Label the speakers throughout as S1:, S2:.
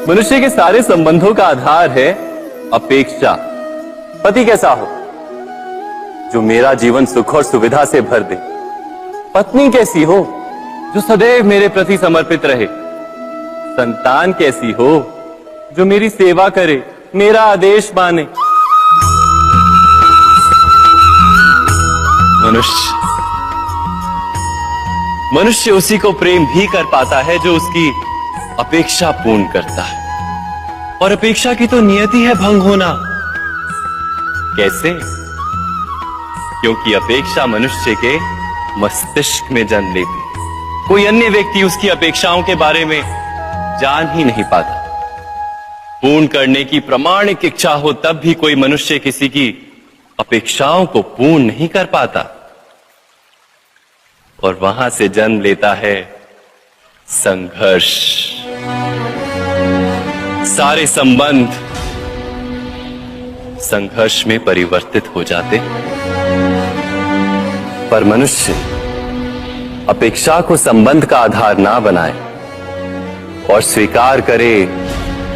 S1: मनुष्य के सारे संबंधों का आधार है अपेक्षा। पति कैसा हो जो मेरा जीवन सुख और सुविधा से भर दे। पत्नी कैसी हो जो सदैव मेरे प्रति समर्पित रहे। संतान कैसी हो जो मेरी सेवा करे, मेरा आदेश माने। मनुष्य उसी को प्रेम भी कर पाता है जो उसकी अपेक्षा पूर्ण करता है। और अपेक्षा की तो नियति है भंग होना। कैसे? क्योंकि अपेक्षा मनुष्य के मस्तिष्क में जन्म लेती है। कोई अन्य व्यक्ति उसकी अपेक्षाओं के बारे में जान ही नहीं पाता। पूर्ण करने की प्रामाणिक इच्छा हो तब भी कोई मनुष्य किसी की अपेक्षाओं को पूर्ण नहीं कर पाता। और वहां से जन्म लेता है संघर्ष। सारे संबंध संघर्ष में परिवर्तित हो जाते। पर मनुष्य अपेक्षा को संबंध का आधार ना बनाए और स्वीकार करे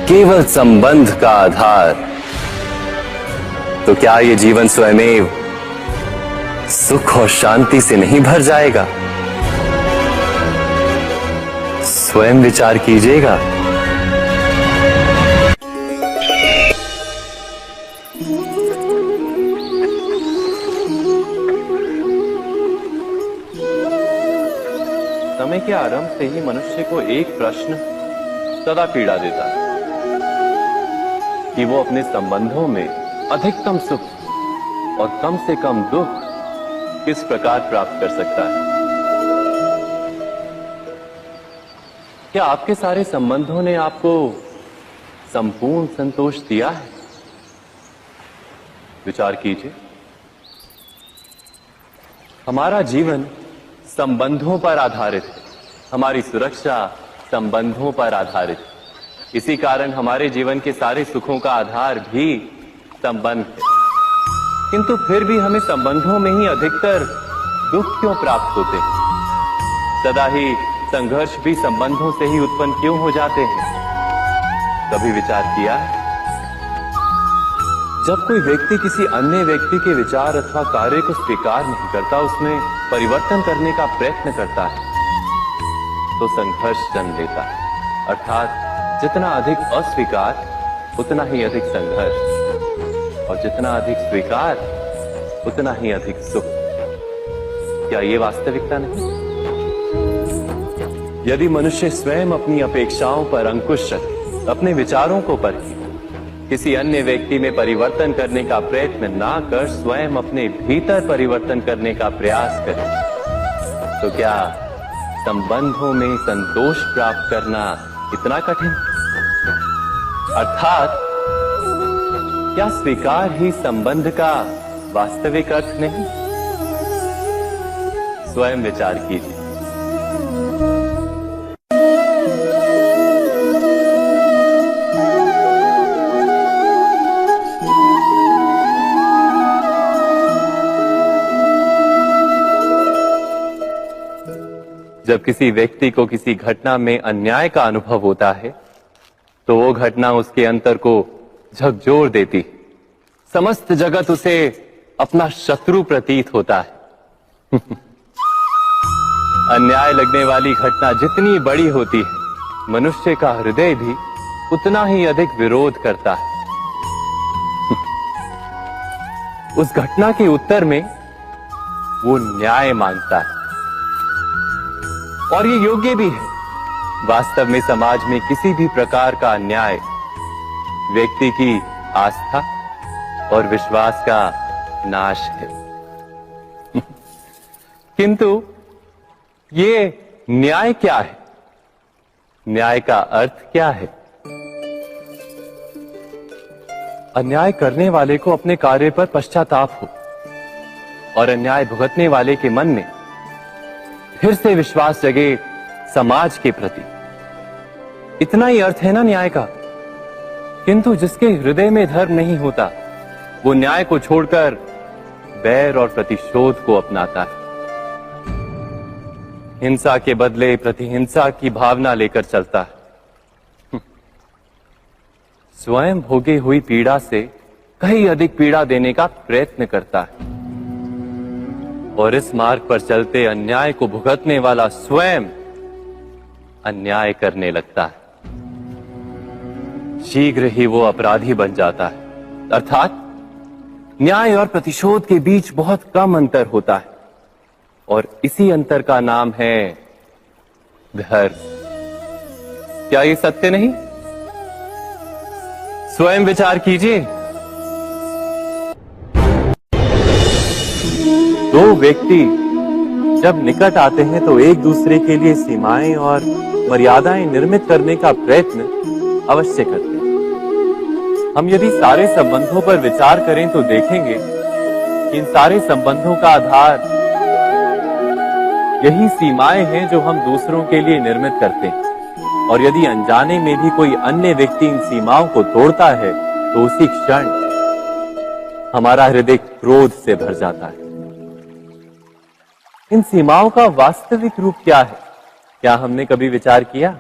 S1: केवल संबंध का आधार, तो क्या ये जीवन स्वयमेव सुख और शांति से नहीं भर जाएगा? स्वयं विचार कीजिएगा। समय के आरंभ से ही मनुष्य को एक प्रश्न सदा पीड़ा देता है कि वो अपने संबंधों में अधिकतम सुख और कम से कम दुख किस प्रकार प्राप्त कर सकता है। क्या आपके सारे संबंधों ने आपको संपूर्ण संतोष दिया है? विचार कीजिए। हमारा जीवन संबंधों पर आधारित है। हमारी सुरक्षा संबंधों पर आधारित है। इसी कारण हमारे जीवन के सारे सुखों का आधार भी संबंध है। किंतु फिर भी हमें संबंधों में ही अधिकतर दुख क्यों प्राप्त होते हैं? सदा ही संघर्ष भी संबंधों से ही उत्पन्न क्यों हो जाते हैं? कभी विचार किया है? जब कोई व्यक्ति किसी अन्य व्यक्ति के विचार अथवा कार्य को स्वीकार नहीं करता, उसमें परिवर्तन करने का प्रयत्न करता है, तो संघर्ष जन्म लेता है। अर्थात जितना अधिक अस्वीकार उतना ही अधिक संघर्ष, और जितना अधिक स्वीकार उतना ही अधिक सुख। क्या ये वास्तविकता नहीं? यदि मनुष्य स्वयं अपनी अपेक्षाओं पर अंकुश रखे, अपने विचारों को परखे, किसी अन्य व्यक्ति में परिवर्तन करने का प्रयत्न ना कर स्वयं अपने भीतर परिवर्तन करने का प्रयास करे, तो क्या संबंधों में संतोष प्राप्त करना इतना कठिन? अर्थात क्या स्वीकार ही संबंध का वास्तविक अर्थ नहीं? स्वयं विचार कीजिए। जब किसी व्यक्ति को किसी घटना में अन्याय का अनुभव होता है, तो वो घटना उसके अंतर को झकझोर देती। समस्त जगत उसे अपना शत्रु प्रतीत होता है। अन्याय लगने वाली घटना जितनी बड़ी होती है, मनुष्य का हृदय भी उतना ही अधिक विरोध करता है। उस घटना के उत्तर में वो न्याय मांगता है, और ये योग्य भी है। वास्तव में समाज में किसी भी प्रकार का अन्याय व्यक्ति की आस्था और विश्वास का नाश है। किंतु ये न्याय क्या है? न्याय का अर्थ क्या है? अन्याय करने वाले को अपने कार्य पर पश्चाताप हो और अन्याय भुगतने वाले के मन में फिर से विश्वास जगे समाज के प्रति। इतना ही अर्थ है ना न्याय का। किंतु जिसके हृदय में धर्म नहीं होता, वो न्याय को छोड़कर बैर और प्रतिशोध को अपनाता है। हिंसा के बदले प्रतिहिंसा की भावना लेकर चलता है। स्वयं भोगी हुई पीड़ा से कहीं अधिक पीड़ा देने का प्रयत्न करता है और इस मार्ग पर चलते अन्याय को भुगतने वाला स्वयं अन्याय करने लगता है। शीघ्र ही वो अपराधी बन जाता है, अर्थात न्याय और प्रतिशोध के बीच बहुत कम अंतर होता है और इसी अंतर का नाम है धर्म। क्या ये सत्य नहीं? स्वयं विचार कीजिए। दो व्यक्ति जब निकट आते हैं तो एक दूसरे के लिए सीमाएं और मर्यादाएं निर्मित करने का प्रयत्न अवश्य करते हैं। हम यदि सारे संबंधों पर विचार करें तो देखेंगे कि इन सारे संबंधों का आधार यही सीमाएं हैं जो हम दूसरों के लिए निर्मित करते हैं। और यदि अनजाने में भी कोई अन्य व्यक्ति इन सीमाओं को तोड़ता है तो उसी क्षण हमारा हृदय क्रोध से भर जाता है। इन सीमाओं का वास्तविक रूप क्या है? क्या हमने कभी विचार किया?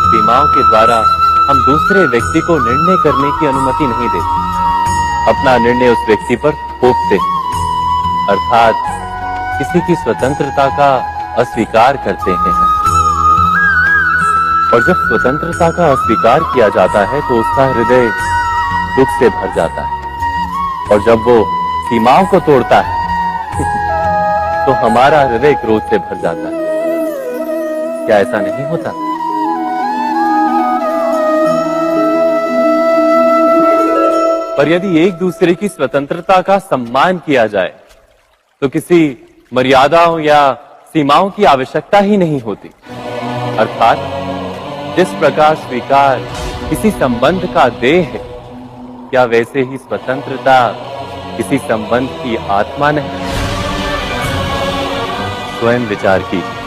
S1: सीमाओं के द्वारा हम दूसरे व्यक्ति को निर्णय करने की अनुमति नहीं देते, अपना निर्णय उस व्यक्ति पर थोपते, अर्थात किसी की स्वतंत्रता का अस्वीकार करते हैं। और जब स्वतंत्रता का अस्वीकार किया जाता है तो उसका हृदय दुख से भर जाता है और जब वो सीमाओं को तोड़ता है तो हमारा हृदय क्रोध से भर जाता है। क्या ऐसा नहीं होता? पर यदि एक दूसरे की स्वतंत्रता का सम्मान किया जाए तो किसी मर्यादाओं या सीमाओं की आवश्यकता ही नहीं होती। अर्थात जिस प्रकार स्वीकार किसी संबंध का देह है, क्या वैसे ही स्वतंत्रता किसी संबंध की आत्मा नहीं? स्वयं विचार कीजिए।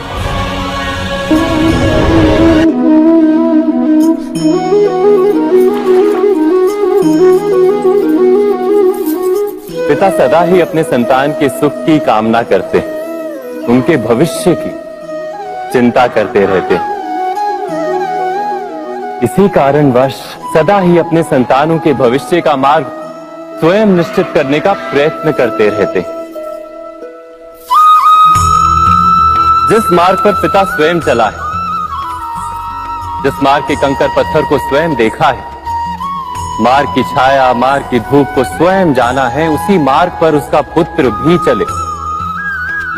S1: पिता सदा ही अपने संतान के सुख की कामना करते हैं, उनके भविष्य की चिंता करते रहते हैं। इसी कारणवश सदा ही अपने संतानों के भविष्य का मार्ग स्वयं निश्चित करने का प्रयत्न करते रहते हैं। जिस मार्ग पर पिता स्वयं चला है, जिस मार्ग के कंकर पत्थर को स्वयं देखा है, मार्ग की छाया, मार्ग की धूप को स्वयं जाना है, उसी मार्ग पर उसका पुत्र भी चले,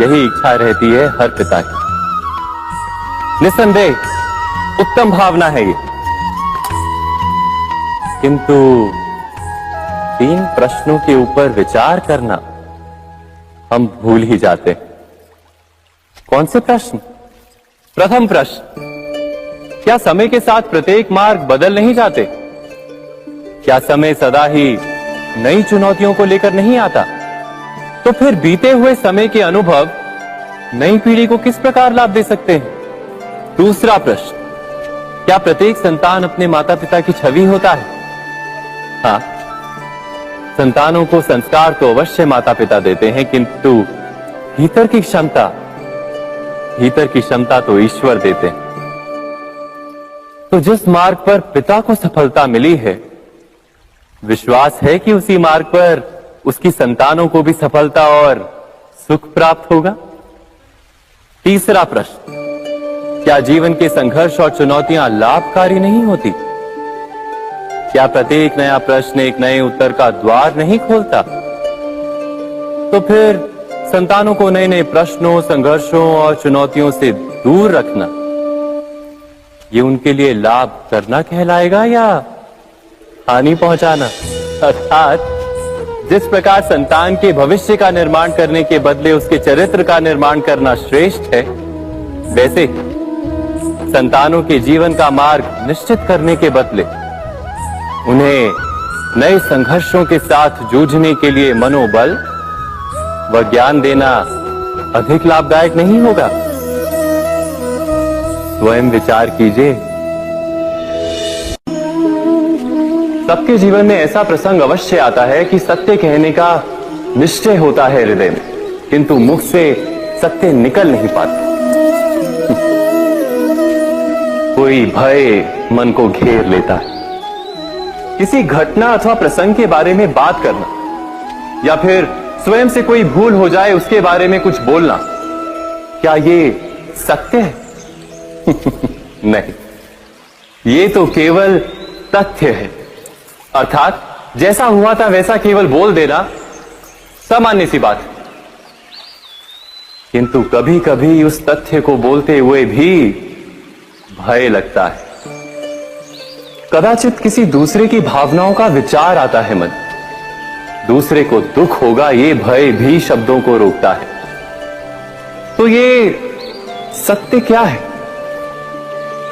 S1: यही इच्छा रहती है हर पिता की। निसंदेह उत्तम भावना है ये, किंतु 3 प्रश्नों के ऊपर विचार करना हम भूल ही जाते हैं। कौन से प्रश्न? प्रथम प्रश्न, क्या समय के साथ प्रत्येक मार्ग बदल नहीं जाते? क्या समय सदा ही नई चुनौतियों को लेकर नहीं आता? तो फिर बीते हुए समय के अनुभव नई पीढ़ी को किस प्रकार लाभ दे सकते हैं? दूसरा प्रश्न, क्या प्रत्येक संतान अपने माता पिता की छवि होता है? हाँ, संतानों को संस्कार तो अवश्य माता पिता देते हैं, किंतु भीतर की क्षमता तो ईश्वर देते हैं। तो जिस मार्ग पर पिता को सफलता मिली है, विश्वास है कि उसी मार्ग पर उसकी संतानों को भी सफलता और सुख प्राप्त होगा। तीसरा प्रश्न, क्या जीवन के संघर्ष और चुनौतियां लाभकारी नहीं होती? क्या प्रत्येक नया प्रश्न एक नए उत्तर का द्वार नहीं खोलता? तो फिर संतानों को नए नए प्रश्नों, संघर्षों और चुनौतियों से दूर रखना, ये उनके लिए लाभ करना कहलाएगा या हानि पहुंचाना? अर्थात जिस प्रकार संतान के भविष्य का निर्माण करने के बदले उसके चरित्र का निर्माण करना श्रेष्ठ है, वैसे संतानों के जीवन का मार्ग निश्चित करने के बदले उन्हें नए संघर्षों के साथ जूझने के लिए मनोबल व ज्ञान देना अधिक लाभदायक नहीं होगा? स्वयं विचार कीजिए। सबके जीवन में ऐसा प्रसंग अवश्य आता है कि सत्य कहने का निश्चय होता है हृदय में, किंतु मुख से सत्य निकल नहीं पाता। कोई भय मन को घेर लेता है। किसी घटना अथवा प्रसंग के बारे में बात करना या फिर स्वयं से कोई भूल हो जाए उसके बारे में कुछ बोलना, क्या ये सत्य है? नहीं, ये तो केवल तथ्य है। अर्थात जैसा हुआ था वैसा केवल बोल देना सामान्य सी बात है। किंतु कभी कभी उस तथ्य को बोलते हुए भी भय लगता है। कदाचित किसी दूसरे की भावनाओं का विचार आता है मन, दूसरे को दुख होगा ये भय भी शब्दों को रोकता है। तो ये सत्य क्या है?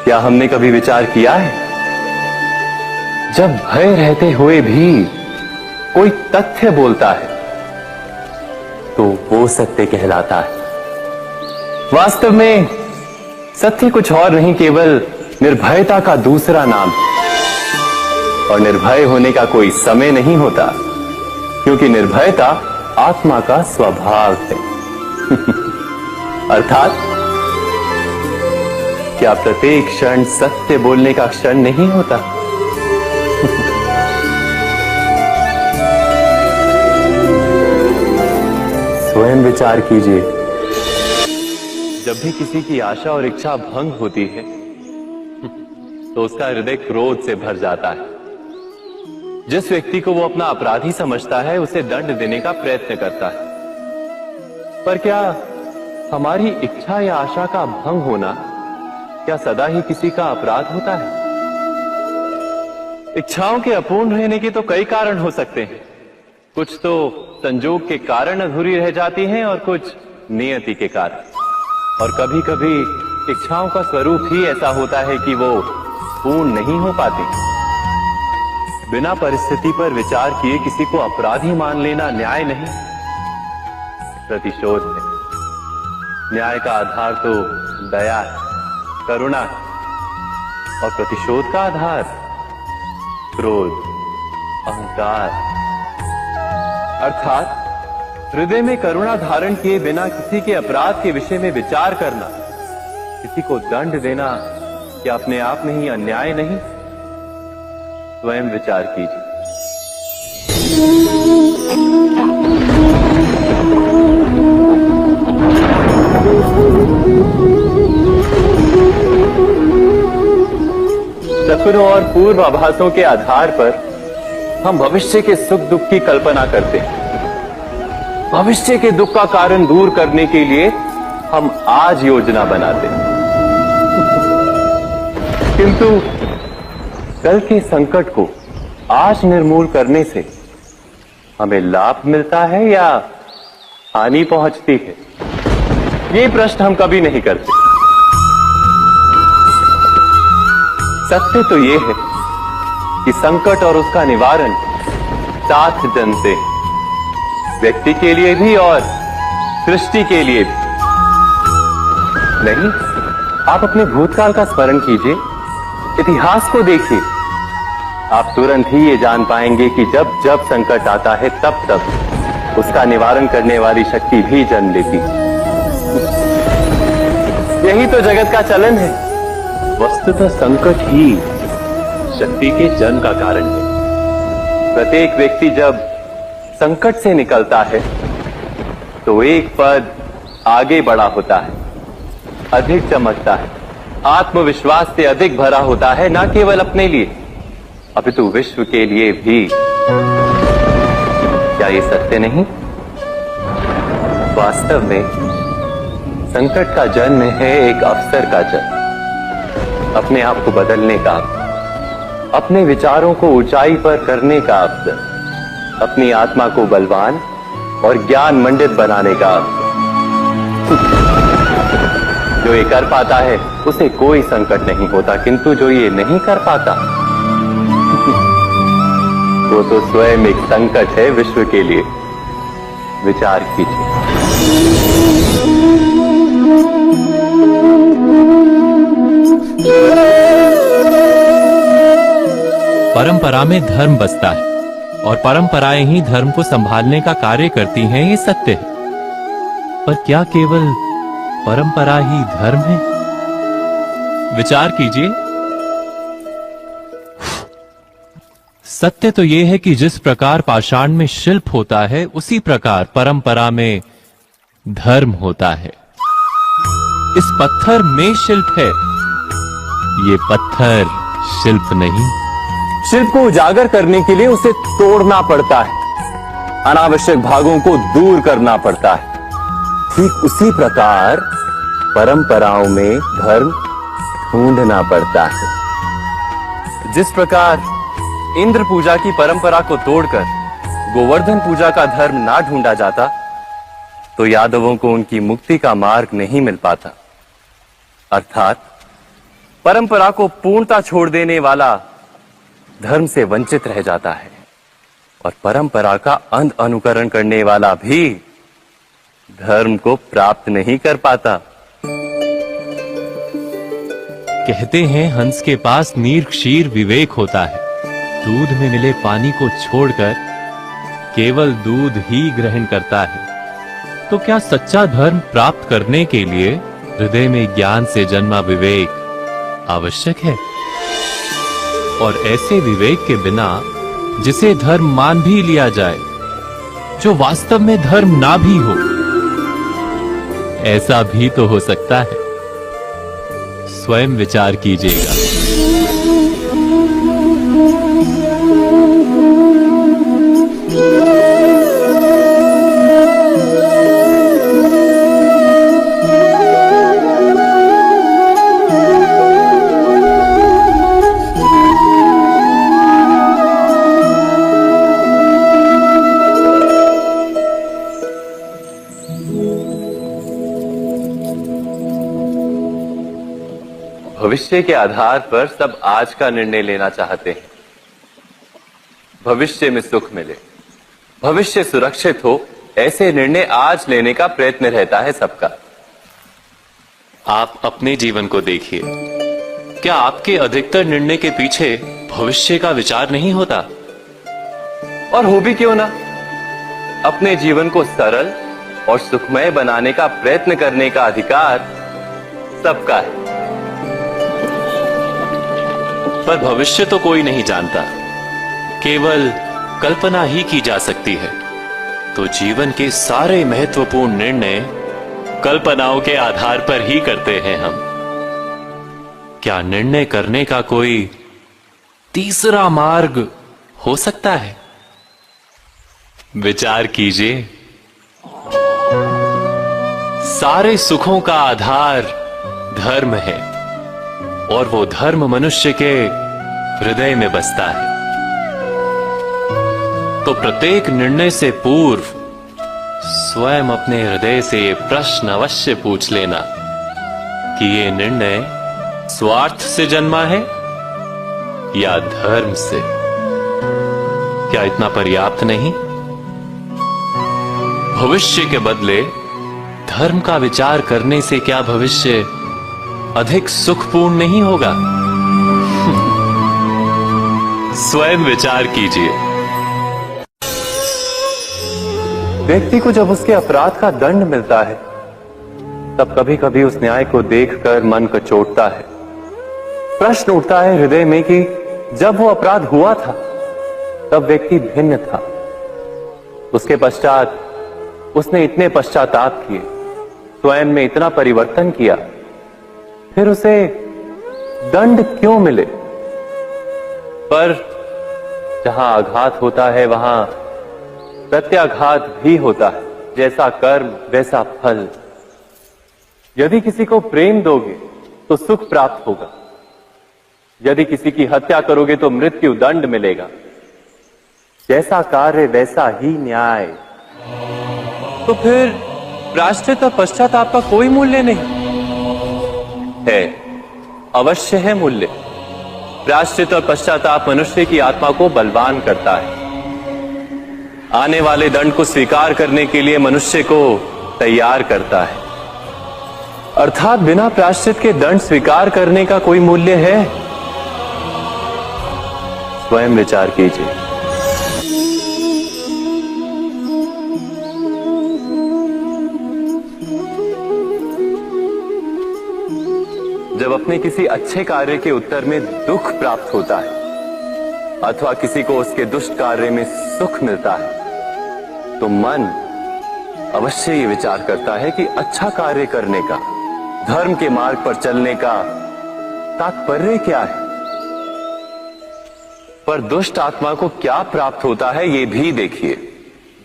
S1: क्या हमने कभी विचार किया है? जब भय रहते हुए भी कोई तथ्य बोलता है तो वो सत्य कहलाता है। वास्तव में सत्य कुछ और नहीं, केवल निर्भयता का दूसरा नाम है। और निर्भय होने का कोई समय नहीं होता, क्योंकि निर्भयता आत्मा का स्वभाव है। अर्थात क्या प्रत्येक क्षण सत्य बोलने का क्षण नहीं होता? स्वयं विचार कीजिए। जब भी किसी की आशा और इच्छा भंग होती है तो उसका हृदय क्रोध से भर जाता है। जिस व्यक्ति को वो अपना अपराधी समझता है उसे दंड देने का प्रयत्न करता है। पर क्या हमारी इच्छा या आशा का भंग होना क्या सदा ही किसी का अपराध होता है? इच्छाओं के अपूर्ण रहने के तो कई कारण हो सकते हैं। कुछ तो संजोग के कारण अधूरी रह जाती हैं और कुछ नियति के कारण। और कभी कभी इच्छाओं का स्वरूप ही ऐसा होता है कि वो पूर्ण नहीं हो पाती। बिना परिस्थिति पर विचार किए किसी को अपराधी मान लेना न्याय नहीं, प्रतिशोध है। न्याय का आधार तो दया है, करुणा है, और प्रतिशोध का आधार क्रोध, अहंकार। अर्थात हृदय में करुणा धारण किए बिना किसी के अपराध के विषय में विचार करना, किसी को दंड देना, क्या अपने आप में ही अन्याय नहीं? स्वयं विचार कीजिए। सपनों और पूर्वाभासों के आधार पर हम भविष्य के सुख दुख की कल्पना करते हैं। भविष्य के दुख का कारण दूर करने के लिए हम आज योजना बनाते हैं। किंतु कल के संकट को आज निर्मूल करने से हमें लाभ मिलता है या हानि पहुंचती है? ये प्रश्न हम कभी नहीं करते। सत्य तो ये है कि संकट और उसका निवारण साथ जनते हैं, व्यक्ति के लिए भी और सृष्टि के लिए भी। नहीं, आप अपने भूतकाल का स्मरण कीजिए, इतिहास को देखिए। आप तुरंत ही ये जान पाएंगे कि जब जब संकट आता है तब तब उसका निवारण करने वाली शक्ति भी जन्म लेती है। यही तो जगत का चलन है। वस्तुतः संकट ही शक्ति के जन्म का कारण है। प्रत्येक व्यक्ति जब संकट से निकलता है तो एक पद आगे बढ़ा होता है, अधिक चमकता है, आत्मविश्वास से अधिक भरा होता है, न केवल अपने लिए अपितु विश्व के लिए भी। क्या ये सत्य नहीं? वास्तव में संकट का जन्म है एक अवसर का जन्म, अपने आप को बदलने का, अपने विचारों को ऊंचाई पर करने का अवसर, अपनी आत्मा को बलवान और ज्ञान मंडित बनाने का अवसर। जो ये कर पाता है उसे कोई संकट नहीं होता, किंतु जो ये नहीं कर पाता वो तो स्वयं एक संकट है विश्व के लिए। विचार कीजिए।
S2: परंपरा में धर्म बसता है और परंपराएं ही धर्म को संभालने का कार्य करती हैं, ये सत्य है। पर क्या केवल परंपरा ही धर्म है? विचार कीजिए। सत्य तो यह है कि जिस प्रकार पाषाण में शिल्प होता है, उसी प्रकार परंपरा में धर्म होता है। इस पत्थर में शिल्प है, ये पत्थर शिल्प नहीं।
S1: शिल्प को उजागर करने के लिए उसे तोड़ना पड़ता है, अनावश्यक भागों को दूर करना पड़ता है। ठीक उसी प्रकार परंपराओं में धर्म ढूंढना पड़ता है। जिस प्रकार इंद्र पूजा की परंपरा को तोड़कर गोवर्धन पूजा का धर्म ना ढूंढा जाता, तो यादवों को उनकी मुक्ति का मार्ग नहीं मिल पाता। अर्थात परंपरा को पूर्णता छोड़ देने वाला धर्म से वंचित रह जाता है, और परंपरा का अंध अनुकरण करने वाला भी धर्म को प्राप्त नहीं कर पाता।
S2: कहते हैं हंस के पास नीर क्षीर विवेक होता है। दूध में मिले पानी को छोड़कर केवल दूध ही ग्रहण करता है। तो क्या सच्चा धर्म प्राप्त करने के लिए हृदय में ज्ञान से जन्मा विवेक आवश्यक है? और ऐसे विवेक के बिना जिसे धर्म मान भी लिया जाए, जो वास्तव में धर्म ना भी हो, ऐसा भी तो हो सकता है। स्वयं विचार कीजिएगा।
S1: भविष्य के आधार पर सब आज का निर्णय लेना चाहते हैं। भविष्य में सुख मिले, भविष्य सुरक्षित हो, ऐसे निर्णय आज लेने का प्रयत्न रहता है सबका।
S2: आप अपने जीवन को देखिए। क्या आपके अधिकतर निर्णय के पीछे भविष्य का विचार नहीं होता?
S1: और हो भी क्यों ना। अपने जीवन को सरल और सुखमय बनाने का प्रयत्न करने का अधिकार सबका है।
S2: पर भविष्य तो कोई नहीं जानता, केवल कल्पना ही की जा सकती है। तो जीवन के सारे महत्वपूर्ण निर्णय कल्पनाओं के आधार पर ही करते हैं हम। क्या निर्णय करने का कोई तीसरा मार्ग हो सकता है? विचार कीजिए। सारे सुखों का आधार धर्म है, और वो धर्म मनुष्य के हृदय में बसता है। तो प्रत्येक निर्णय से पूर्व स्वयं अपने हृदय से ये प्रश्न अवश्य पूछ लेना कि ये निर्णय स्वार्थ से जन्मा है या धर्म से। क्या इतना पर्याप्त नहीं? भविष्य के बदले धर्म का विचार करने से क्या भविष्य अधिक सुखपूर्ण नहीं होगा? स्वयं विचार कीजिए।
S1: व्यक्ति को जब उसके अपराध का दंड मिलता है, तब कभी कभी उस न्याय को देखकर मन कचोटता है। प्रश्न उठता है हृदय में कि जब वो अपराध हुआ था, तब व्यक्ति भिन्न था। उसके पश्चात उसने इतने पश्चाताप किए, स्वयं में इतना परिवर्तन किया, फिर उसे दंड क्यों मिले? पर जहां आघात होता है, वहां प्रत्याघात भी होता है। जैसा कर्म वैसा फल। यदि किसी को प्रेम दोगे तो सुख प्राप्त होगा, यदि किसी की हत्या करोगे तो मृत्यु दंड मिलेगा। जैसा कार्य वैसा ही न्याय। तो फिर प्रायश्चित और पश्चाताप का कोई मूल्य नहीं है? अवश्य है मूल्य। प्रायश्चित और पश्चाताप मनुष्य की आत्मा को बलवान करता है। आने वाले दंड को स्वीकार करने के लिए मनुष्य को तैयार करता है। अर्थात बिना प्रायश्चित के दंड स्वीकार करने का कोई मूल्य है? स्वयं विचार कीजिए। जब अपने किसी अच्छे कार्य के उत्तर में दुख प्राप्त होता है अथवा किसी को उसके दुष्ट कार्य में सुख मिलता है तो मन अवश्य ये विचार करता है कि अच्छा कार्य करने का, धर्म के मार्ग पर चलने का तात्पर्य क्या है। पर दुष्ट आत्मा को क्या प्राप्त होता है ये भी देखिए।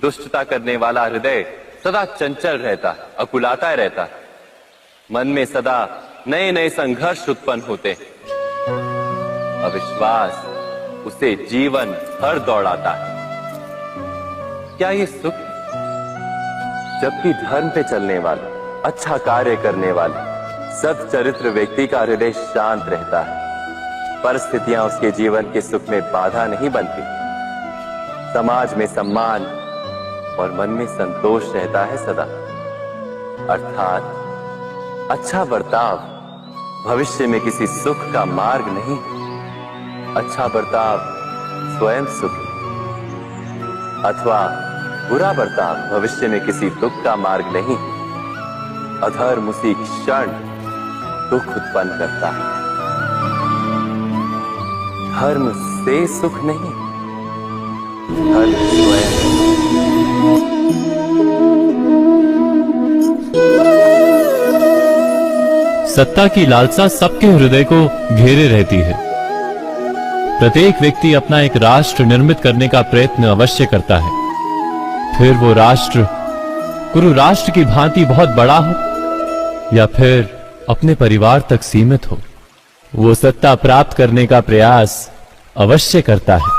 S1: दुष्टता करने वाला हृदय सदा चंचल रहता है, अकुलाता रहता है। मन में सदा नए नए संघर्ष उत्पन्न होते हैं। अविश्वास उसे जीवन भर दौड़ाता है। क्या ये सुख? जबकि धर्म पे चलने वाला, अच्छा कार्य करने वाला, सच्चरित्र व्यक्ति का हृदय शांत रहता है। परिस्थितियां उसके जीवन के सुख में बाधा नहीं बनती। समाज में सम्मान और मन में संतोष रहता है सदा। अर्थात अच्छा बर्ताव भविष्य में किसी सुख का मार्ग नहीं। अच्छा बर्ताव स्वयं सुख अथवा बुरा बर्ताव भविष्य में किसी दुख का मार्ग नहीं। अधर्म उसी क्षण दुख उत्पन्न करता है। धर्म से सुख नहीं, धर्म स्वयं।
S2: सत्ता की लालसा सबके हृदय को घेरे रहती है। प्रत्येक व्यक्ति अपना एक राष्ट्र निर्मित करने का प्रयत्न अवश्य करता है। फिर वो राष्ट्र कुरु राष्ट्र की भांति बहुत बड़ा हो या फिर अपने परिवार तक सीमित हो, वो सत्ता प्राप्त करने का प्रयास अवश्य करता है।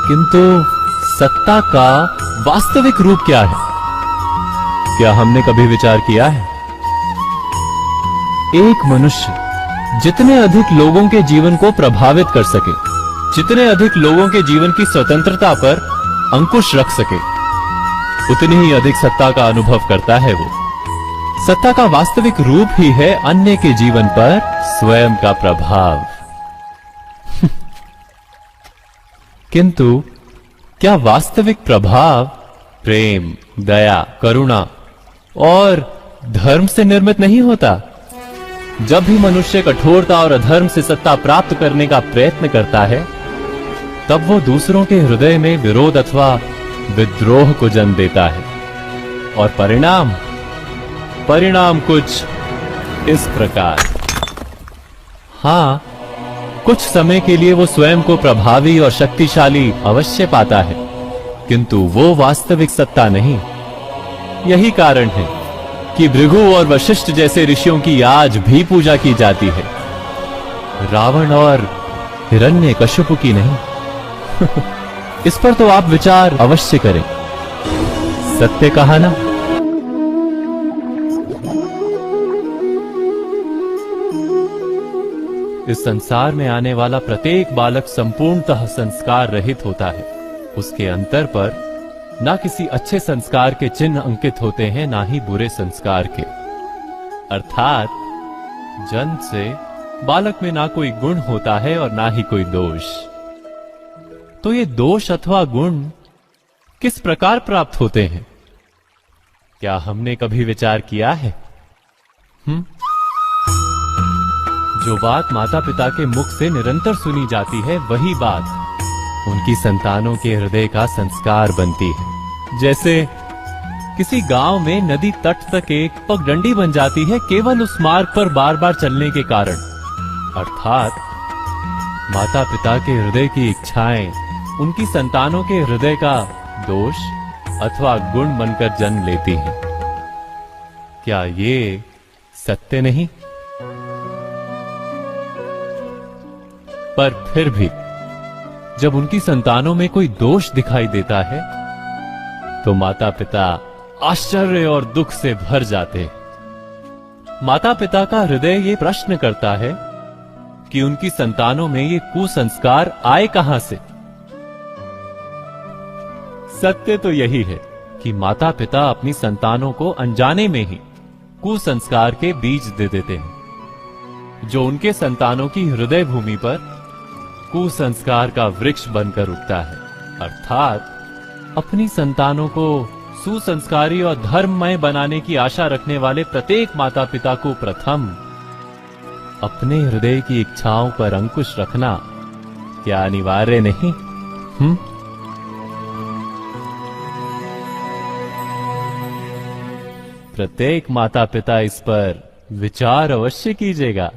S2: किंतु सत्ता का वास्तविक रूप क्या है? क्या हमने कभी विचार किया है? एक मनुष्य जितने अधिक लोगों के जीवन को प्रभावित कर सके, जितने अधिक लोगों के जीवन की स्वतंत्रता पर अंकुश रख सके, उतनी ही अधिक सत्ता का अनुभव करता है वो। सत्ता का वास्तविक रूप ही है अन्य के जीवन पर स्वयं का प्रभाव। किंतु क्या वास्तविक प्रभाव प्रेम, दया, करुणा और धर्म से निर्मित नहीं होता? जब भी मनुष्य कठोरता और अधर्म से सत्ता प्राप्त करने का प्रयत्न करता है, तब वो दूसरों के हृदय में विरोध अथवा विद्रोह को जन्म देता है। और परिणाम कुछ इस प्रकार। हां, कुछ समय के लिए वो स्वयं को प्रभावी और शक्तिशाली अवश्य पाता है, किंतु वो वास्तविक सत्ता नहीं। यही कारण है कि भृगु और वशिष्ठ जैसे ऋषियों की आज भी पूजा की जाती है, रावण और हिरण्यकशिपु की नहीं। इस पर तो आप विचार अवश्य करें। सत्य कहा ना? इस संसार में आने वाला प्रत्येक बालक संपूर्णतः संस्कार रहित होता है। उसके अंतर पर ना किसी अच्छे संस्कार के चिन्ह अंकित होते हैं, ना ही बुरे संस्कार के। अर्थात जन्म से बालक में ना कोई गुण होता है और ना ही कोई दोष। तो ये दोष अथवा गुण किस प्रकार प्राप्त होते हैं? क्या हमने कभी विचार किया है? जो बात माता पिता के मुख से निरंतर सुनी जाती है, वही बात उनकी संतानों के हृदय का संस्कार बनती है। जैसे किसी गांव में नदी तट तक एक पगडंडी बन जाती है केवल उस मार्ग पर बार बार चलने के कारण। अर्थात माता पिता के हृदय की इच्छाएं उनकी संतानों के हृदय का दोष अथवा गुण बनकर जन्म लेती हैं। क्या ये सत्य नहीं? पर फिर भी जब उनकी संतानों में कोई दोष दिखाई देता है, तो माता पिता आश्चर्य और दुख से भर जाते हैं। माता पिता का हृदय ये प्रश्न करता है कि उनकी संतानों में ये कुसंस्कार आए कहां से? सत्य तो यही है कि माता पिता अपनी संतानों को अनजाने में ही कुसंस्कार के बीज दे देते हैं, जो उनके संतानों की हृदय भूमि पर कुसंस्कार का वृक्ष बनकर उगता है। अर्थात अपनी संतानों को सुसंस्कारी और धर्ममय बनाने की आशा रखने वाले प्रत्येक माता पिता को प्रथम अपने हृदय की इच्छाओं पर अंकुश रखना क्या अनिवार्य नहीं? प्रत्येक माता पिता इस पर विचार अवश्य कीजिएगा।